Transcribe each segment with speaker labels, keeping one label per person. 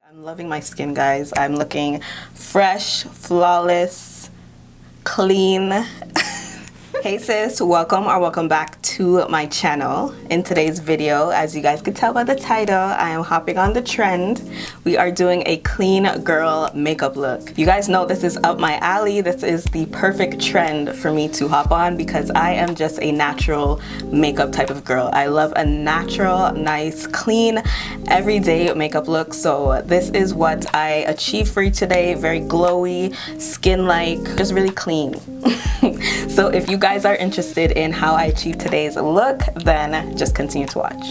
Speaker 1: I'm loving my skin, guys. I'm looking fresh, flawless, clean. Hey sis, welcome or welcome back to my channel. In today's video, as you guys can tell by the title, I am hopping on the trend. We are doing a clean girl makeup look. You guys know this is up my alley. This is the perfect trend for me to hop on because I am just a natural makeup type of girl. I love a natural, nice, clean, everyday makeup look. So this is what I achieved for you today. Very glowy, skin-like, just really clean. So if you guys are interested in how I achieved today's look, then just continue to watch.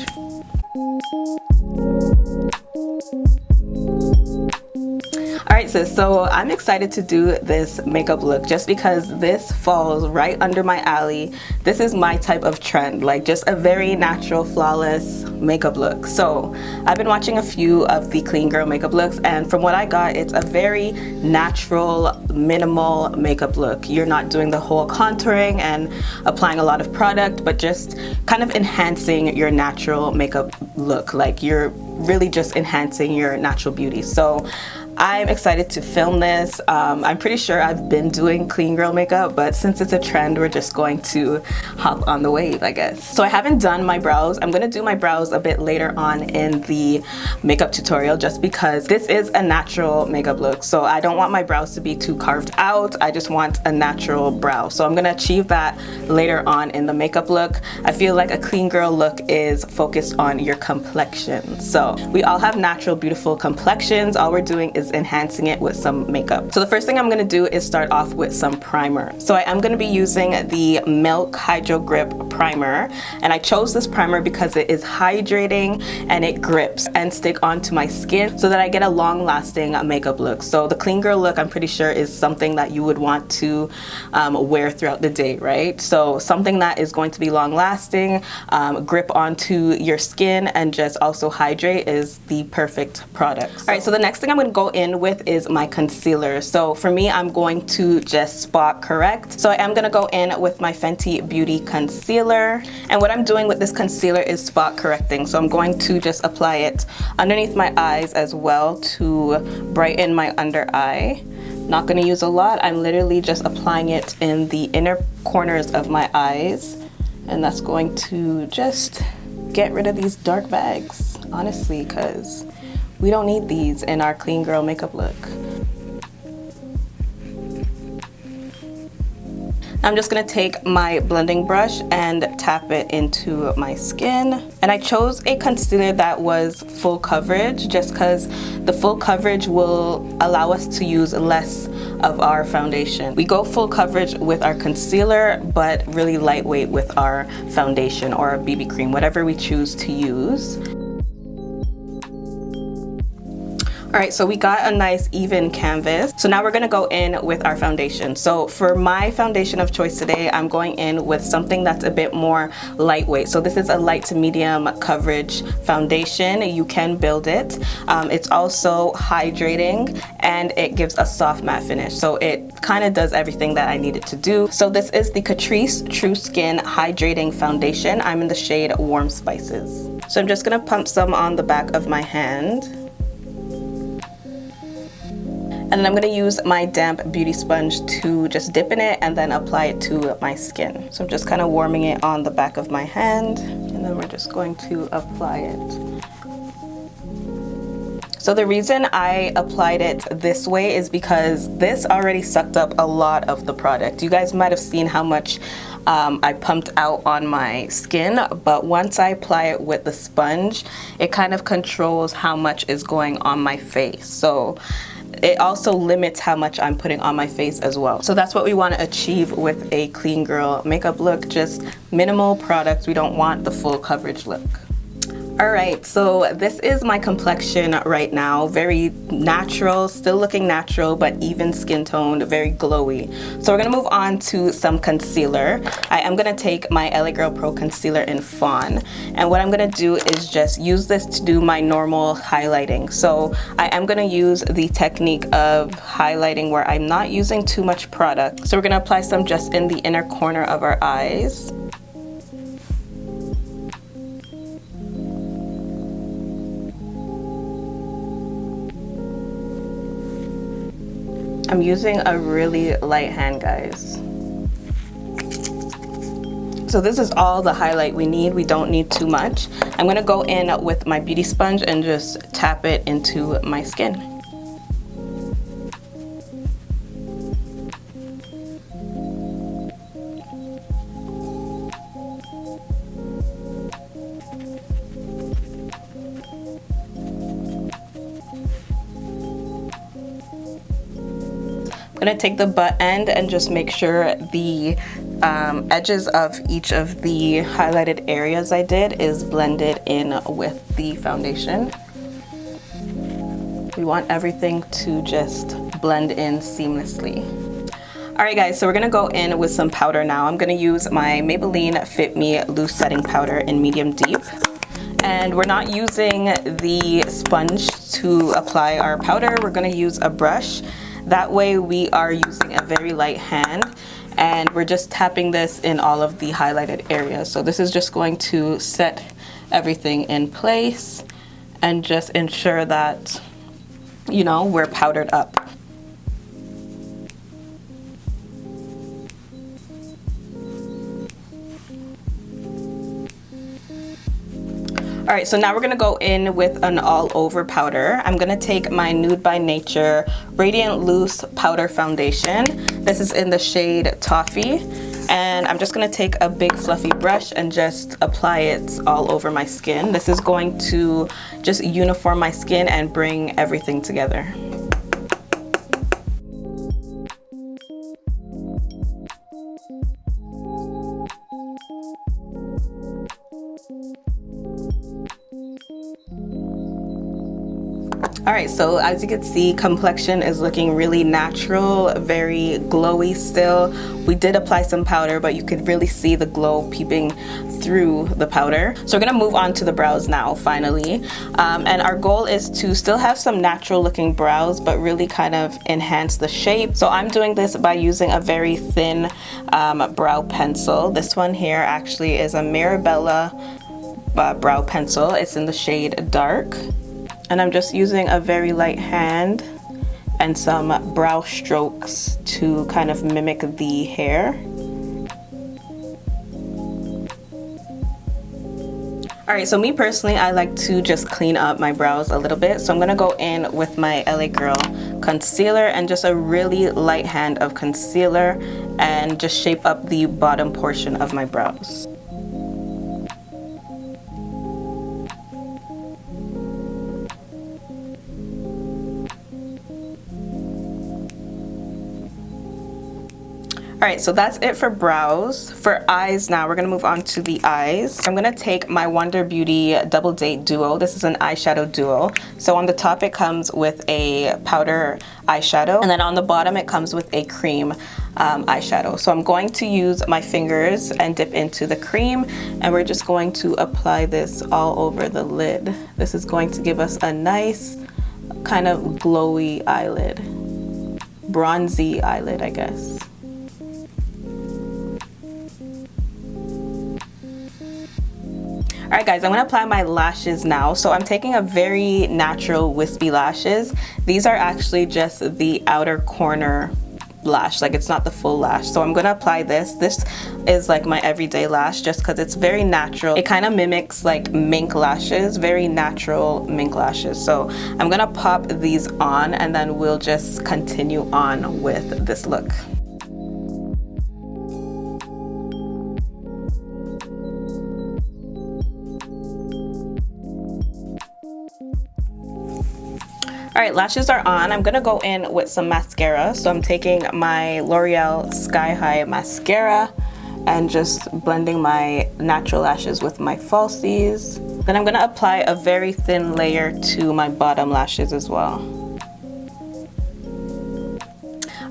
Speaker 1: Alright sis, so I'm excited to do this makeup look just because this falls right under my alley. This is my type of trend, like just a very natural, flawless makeup look. So I've been watching a few of the clean girl makeup looks, and from what I got, it's a very natural, minimal makeup look. You're not doing the whole contouring and applying a lot of product, but just kind of enhancing your natural makeup look. Like you're really just enhancing your natural beauty. So I'm excited to film this. I'm pretty sure I've been doing clean girl makeup, but since it's a trend, we're just going to hop on the wave, I guess. So I haven't done my brows. I'm gonna do my brows a bit later on in the makeup tutorial just because this is a natural makeup look. So I don't want my brows to be too carved out. I just want a natural brow. So I'm gonna achieve that later on in the makeup look. I feel like a clean girl look is focused on your complexion. So we all have natural, beautiful complexions. All we're doing is enhancing it with some makeup. So the first thing I'm going to do is start off with some primer. So I am going to be using the Milk Hydro Grip primer, and I chose this primer because it is hydrating and it grips and stick onto my skin so that I get a long-lasting makeup look. So the clean girl look, I'm pretty sure, is something that you would want to wear throughout the day, right? So something that is going to be long-lasting, grip onto your skin, and just also hydrate is the perfect product. All right, so the next thing I'm going to go in with is my concealer. So for me, I'm going to just spot correct. So I am going to go in with my Fenty Beauty concealer, and what I'm doing with this concealer is spot correcting. So I'm going to just apply it underneath my eyes as well to brighten my under eye. Not going to use a lot. I'm literally just applying it in the inner corners of my eyes, and that's going to just get rid of these dark bags, honestly, because we don't need these in our clean girl makeup look. I'm just gonna take my blending brush and tap it into my skin. And I chose a concealer that was full coverage just because the full coverage will allow us to use less of our foundation. We go full coverage with our concealer, but really lightweight with our foundation or a BB cream, whatever we choose to use. All right, so we got a nice even canvas. So now we're gonna go in with our foundation. So for my foundation of choice today, I'm going in with something that's a bit more lightweight. So this is a light to medium coverage foundation. You can build it. It's also hydrating and it gives a soft matte finish. So it kind of does everything that I need it to do. So this is the Catrice True Skin Hydrating Foundation. I'm in the shade Warm Spices. So I'm just gonna pump some on the back of my hand. And then I'm going to use my damp beauty sponge to just dip in it and then apply it to my skin. So I'm just kind of warming it on the back of my hand, and then we're just going to apply it. So the reason I applied it this way is because this already sucked up a lot of the product. You guys might have seen how much I pumped out on my skin, but once I apply it with the sponge, it kind of controls how much is going on my face. So it also limits how much I'm putting on my face as well. So that's what we want to achieve with a clean girl makeup look, just minimal products. We don't want the full coverage look. Alright, so this is my complexion right now. Very natural, still looking natural, but even skin toned, very glowy. So we're going to move on to some concealer. I am going to take my LA Girl Pro Concealer in Fawn. And what I'm going to do is just use this to do my normal highlighting. So I am going to use the technique of highlighting where I'm not using too much product. So we're going to apply some just in the inner corner of our eyes. I'm using a really light hand, guys. So this is all the highlight we need. We don't need too much. I'm gonna go in with my beauty sponge and just tap it into my skin. I'm gonna take the butt end and just make sure the edges of each of the highlighted areas I did is blended in with the foundation. We want everything to just blend in seamlessly. Alright guys, so we're gonna go in with some powder now. I'm gonna use my Maybelline Fit Me Loose Setting Powder in medium deep. And we're not using the sponge to apply our powder. We're gonna use a brush. That way we are using a very light hand, and we're just tapping this in all of the highlighted areas. So this is just going to set everything in place and just ensure that, you know, we're powdered up. Alright, so now we're going to go in with an all-over powder. I'm going to take my Nude by Nature Radiant Loose Powder Foundation. This is in the shade Toffee. And I'm just going to take a big fluffy brush and just apply it all over my skin. This is going to just uniform my skin and bring everything together. Alright, so as you can see, complexion is looking really natural, very glowy still. We did apply some powder, but you could really see the glow peeping through the powder. So we're gonna move on to the brows now, finally. And our goal is to still have some natural looking brows, but really kind of enhance the shape. So I'm doing this by using a very thin brow pencil. This one here actually is a Mirabella brow pencil. It's in the shade Dark. And I'm just using a very light hand and some brow strokes to kind of mimic the hair. Alright, so me personally, I like to just clean up my brows a little bit. So I'm going to go in with my LA Girl concealer and just a really light hand of concealer and just shape up the bottom portion of my brows. Alright, so that's it for brows. For eyes now, we're going to move on to the eyes. I'm going to take my Wonder Beauty Double Date Duo. This is an eyeshadow duo. So on the top it comes with a powder eyeshadow, and then on the bottom it comes with a cream eyeshadow. So I'm going to use my fingers and dip into the cream, and we're just going to apply this all over the lid. This is going to give us a nice kind of glowy eyelid. Bronzy eyelid, I guess. Alright guys, I'm going to apply my lashes now. So I'm taking a very natural wispy lashes. These are actually just the outer corner lash, like it's not the full lash. So I'm going to apply this. This is like my everyday lash just because it's very natural. It kind of mimics like mink lashes, very natural mink lashes. So I'm going to pop these on and then we'll just continue on with this look. Alright, lashes are on. I'm gonna go in with some mascara. So I'm taking my L'Oreal Sky High mascara and just blending my natural lashes with my falsies. Then I'm gonna apply a very thin layer to my bottom lashes as well.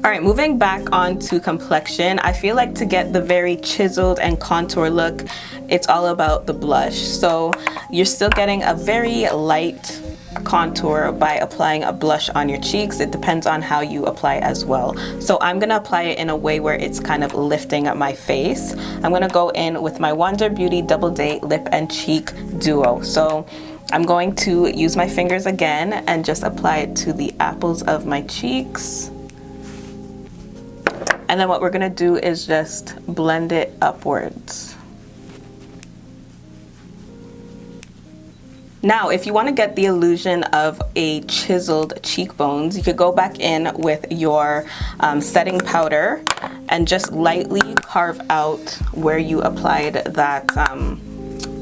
Speaker 1: Alright, moving back on to complexion, I feel like to get the very chiseled and contour look, it's all about the blush. So you're still getting a very light contour by applying a blush on your cheeks. It depends on how you apply as well. So I'm gonna apply it in a way where it's kind of lifting up my face. I'm gonna go in with my Wonder Beauty Double Date Lip and Cheek Duo. So I'm going to use my fingers again and just apply it to the apples of my cheeks. And then what we're gonna do is just blend it upwards. Now, if you want to get the illusion of a chiseled cheekbones, you could go back in with your setting powder and just lightly carve out where you applied that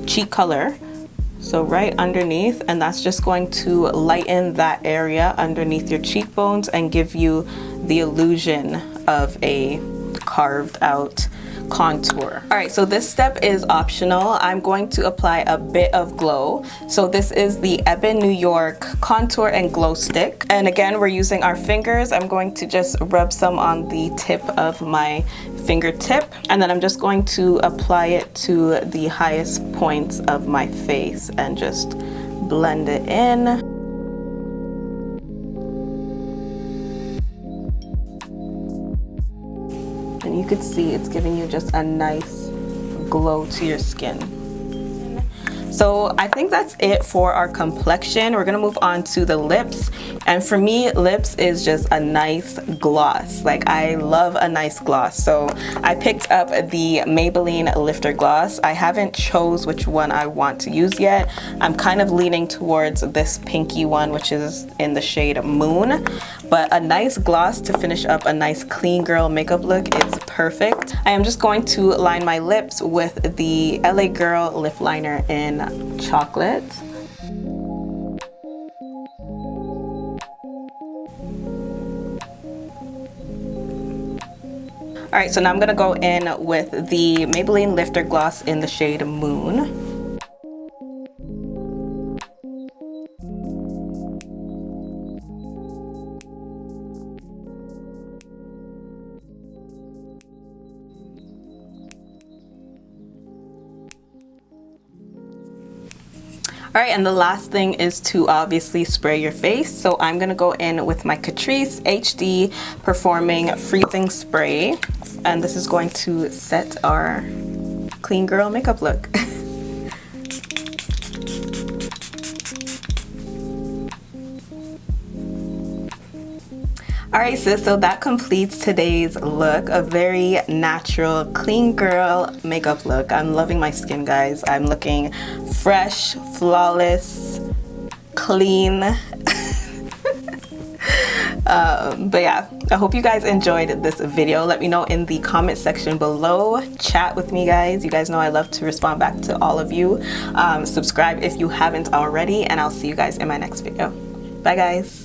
Speaker 1: cheek color. So right underneath, and that's just going to lighten that area underneath your cheekbones and give you the illusion of a carved out contour. All right, so this step is optional. I'm going to apply a bit of glow. So this is the Ebin New York contour and glow stick. And again, we're using our fingers. I'm going to just rub some on the tip of my fingertip, and then I'm just going to apply it to the highest points of my face and just blend it in. And you could see it's giving you just a nice glow to your skin. So I think that's it for our complexion. We're gonna move on to the lips. And for me, lips is just a nice gloss. Like, I love a nice gloss. So I picked up the Maybelline Lifter Gloss. I haven't chose which one I want to use yet. I'm kind of leaning towards this pinky one, which is in the shade Moon. But a nice gloss to finish up a nice clean girl makeup look is perfect. I am just going to line my lips with the LA Girl lip liner in chocolate. All right, so now I'm gonna go in with the Maybelline Lifter Gloss in the shade Moon. All right, and the last thing is to obviously spray your face. So I'm gonna go in with my Catrice HD Performing Freezing Spray. And this is going to set our clean girl makeup look. All right, sis, so that completes today's look, a very natural, clean girl makeup look. I'm loving my skin, guys. I'm looking fresh, flawless, clean. But yeah, I hope you guys enjoyed this video. Let me know in the comment section below. Chat with me, guys. You guys know I love to respond back to all of you. Subscribe if you haven't already, and I'll see you guys in my next video. Bye, guys.